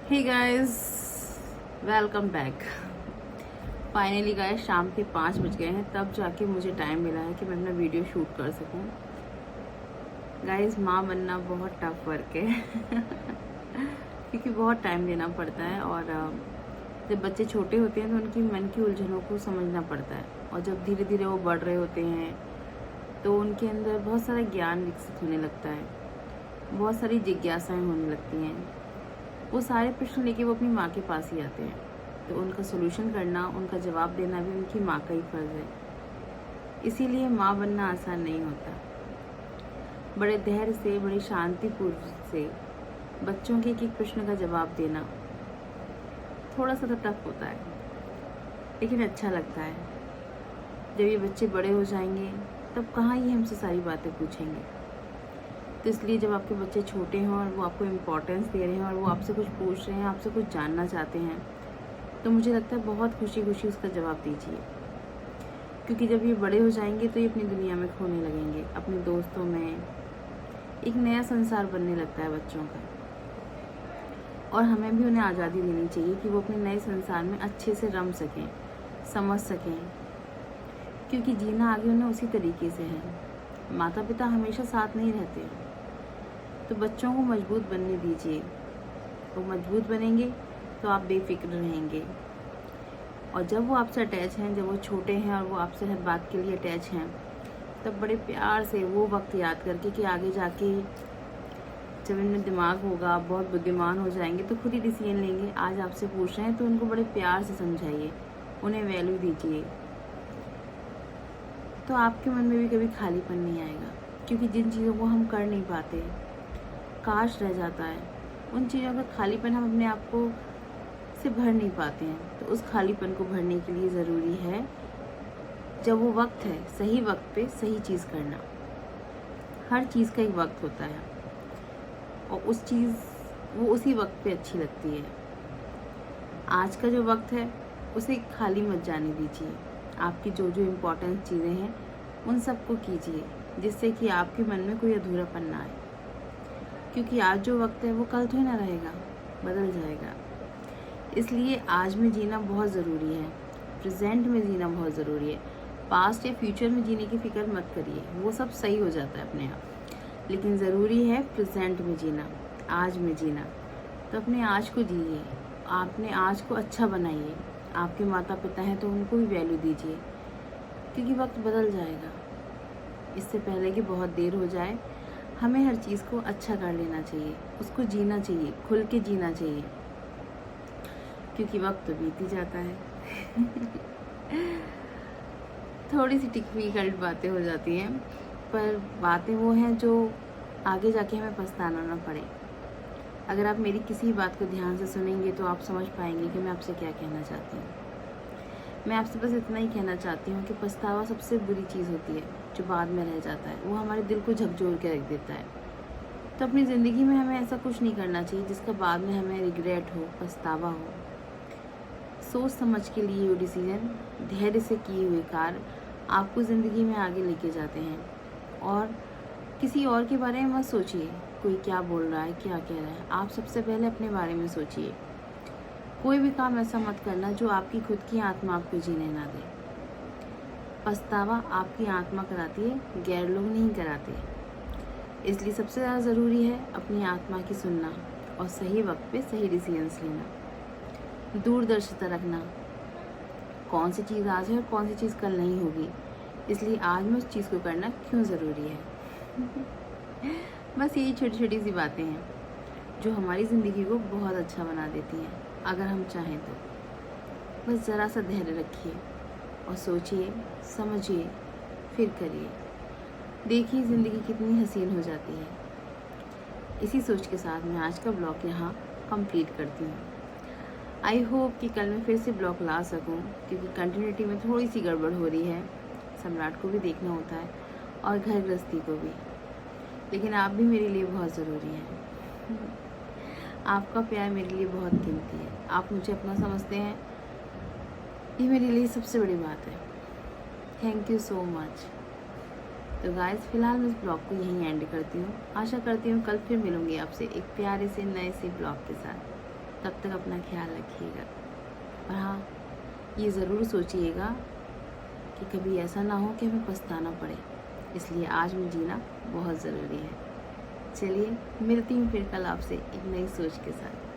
हे guys, welcome back. Finally guys शाम के 5 बज गए हैं, तब जाके मुझे टाइम मिला है कि मैं अपना वीडियो शूट कर सकूं। गाइस माँ बनना बहुत टफ वर्क है क्योंकि बहुत टाइम देना पड़ता है और जब बच्चे छोटे होते हैं तो उनकी मन की उलझनों को समझना पड़ता है, और जब धीरे धीरे वो बढ़ रहे होते हैं तो उनके अंदर बहुत सारा ज्ञान विकसित होने लगता है, बहुत सारी जिज्ञासाएँ होने लगती हैं। वो सारे प्रश्न लेके वो अपनी माँ के पास ही आते हैं, तो उनका सोल्यूशन करना, उनका जवाब देना भी उनकी माँ का ही फर्ज है। इसीलिए माँ बनना आसान नहीं होता। बड़े धैर्य से, बड़ी शांतिपूर्व से बच्चों के एक एक प्रश्न का जवाब देना थोड़ा सा तो टफ होता है, लेकिन अच्छा लगता है। जब ये बच्चे बड़े हो जाएंगे तब कहाँ ये हमसे सारी बातें पूछेंगे। तो इसलिए जब आपके बच्चे छोटे हों और वो आपको इम्पोर्टेंस दे रहे हैं और वो आपसे कुछ पूछ रहे हैं, आपसे कुछ जानना चाहते हैं, तो मुझे लगता है बहुत खुशी खुशी उसका जवाब दीजिए। क्योंकि जब ये बड़े हो जाएंगे तो ये अपनी दुनिया में खोने लगेंगे, अपने दोस्तों में। एक नया संसार बनने लगता है बच्चों का, और हमें भी उन्हें आज़ादी देनी चाहिए कि वो अपने नए संसार में अच्छे से रम सकें, समझ सकें। क्योंकि जीना आगे उन्हें उसी तरीके से है। माता पिता हमेशा साथ नहीं रहते, तो बच्चों को मजबूत बनने दीजिए। वो मजबूत बनेंगे तो आप बेफिक्र रहेंगे, और जब वो आपसे अटैच हैं, जब वो छोटे हैं और वो आपसे हर बात के लिए अटैच हैं, तब बड़े प्यार से वो वक्त याद करके कि आगे जाके जब इनमें दिमाग होगा, बहुत बुद्धिमान हो जाएंगे तो खुद ही डिसीजन लेंगे। आज आपसे पूछ रहे हैं तो उनको बड़े प्यार से समझाइए, उन्हें वैल्यू दीजिए, तो आपके मन में भी कभी खालीपन नहीं आएगा। क्योंकि जिन चीज़ों को हम कर नहीं पाते, काश रह जाता है, उन चीज़ों का खालीपन हम अपने आप को से भर नहीं पाते हैं। तो उस खालीपन को भरने के लिए ज़रूरी है जब वो वक्त है, सही वक्त पे सही चीज़ करना। हर चीज़ का एक वक्त होता है, और वो उसी वक्त पे अच्छी लगती है। आज का जो वक्त है उसे खाली मत जाने दीजिए। आपकी जो जो इम्पोर्टेंट चीज़ें हैं उन सबको कीजिए, जिससे कि आपके मन में कोई अधूरापन ना आए। क्योंकि आज जो वक्त है वो कल तो ही ना रहेगा, बदल जाएगा। इसलिए आज में जीना बहुत ज़रूरी है, प्रेजेंट में जीना बहुत ज़रूरी है। पास्ट या फ्यूचर में जीने की फ़िक्र मत करिए, वो सब सही हो जाता है अपने आप। लेकिन ज़रूरी है प्रेजेंट में जीना, आज में जीना। तो अपने आज को जिए, आपने आज को अच्छा बनाइए। आपके माता पिता हैं तो उनको भी वैल्यू दीजिए, क्योंकि वक्त बदल जाएगा। इससे पहले कि बहुत देर हो जाए, हमें हर चीज़ को अच्छा कर लेना चाहिए, उसको जीना चाहिए, खुल के जीना चाहिए। क्योंकि वक्त तो बीत ही जाता है थोड़ी सी डिफिकल्ट बातें हो जाती हैं, पर बातें वो हैं जो आगे जाके हमें पछताना ना पड़े। अगर आप मेरी किसी बात को ध्यान से सुनेंगे तो आप समझ पाएंगे कि मैं आपसे क्या कहना चाहती हूँ। मैं आपसे बस इतना ही कहना चाहती हूँ कि पछतावा सबसे बुरी चीज़ होती है, जो बाद में रह जाता है। वो हमारे दिल को झकझोर के रख देता है। तो अपनी ज़िंदगी में हमें ऐसा कुछ नहीं करना चाहिए जिसका बाद में हमें रिग्रेट हो, पछतावा हो। सोच समझ के लिए वो डिसीजन, धैर्य से किए हुए कार्य आपको ज़िंदगी में आगे लेके जाते हैं। और किसी और के बारे में मत सोचिए, कोई क्या बोल रहा है, क्या कह रहा है। आप सबसे पहले अपने बारे में सोचिए। कोई भी काम ऐसा मत करना जो आपकी खुद की आत्मा आपको जीने ना दे। पछतावा आपकी आत्मा कराती है, गैर लोग नहीं कराते। इसलिए सबसे ज़्यादा ज़रूरी है अपनी आत्मा की सुनना, और सही वक्त पे सही डिसीजंस लेना, दूरदर्शिता रखना। कौन सी चीज़ आज है और कौन सी चीज़ कल नहीं होगी, इसलिए आज में उस चीज़ को करना क्यों ज़रूरी है बस यही छोटी छोटी सी बातें हैं जो हमारी ज़िंदगी को बहुत अच्छा बना देती हैं, अगर हम चाहें तो। बस ज़रा सा धैर्य रखिए और सोचिए, समझिए, फिर करिए। देखिए ज़िंदगी कितनी हसीन हो जाती है। इसी सोच के साथ मैं आज का ब्लॉग यहाँ कंप्लीट करती हूँ। आई होप कि कल मैं फिर से ब्लॉग ला सकूँ, क्योंकि कंटिन्यूटी में थोड़ी सी गड़बड़ हो रही है। सम्राट को भी देखना होता है और घर गृहस्थी को भी। लेकिन आप भी मेरे लिए बहुत ज़रूरी हैं आपका प्यार मेरे लिए बहुत कीमती है। आप मुझे अपना समझते हैं, ये मेरे लिए सबसे बड़ी बात है। Thank you so much. तो गाइस, फ़िलहाल मैं इस ब्लॉग को यहीं एंड करती हूँ। आशा करती हूँ कल फिर मिलूँगी आपसे एक प्यारे से नए से ब्लॉग के साथ। तब तक अपना ख्याल रखिएगा। और हाँ, ये ज़रूर सोचिएगा कि कभी ऐसा ना हो कि हमें पछताना पड़े, इसलिए आज में जीना बहुत ज़रूरी है। चलिए मिलती हूँ फिर कल आपसे एक नई सोच के साथ।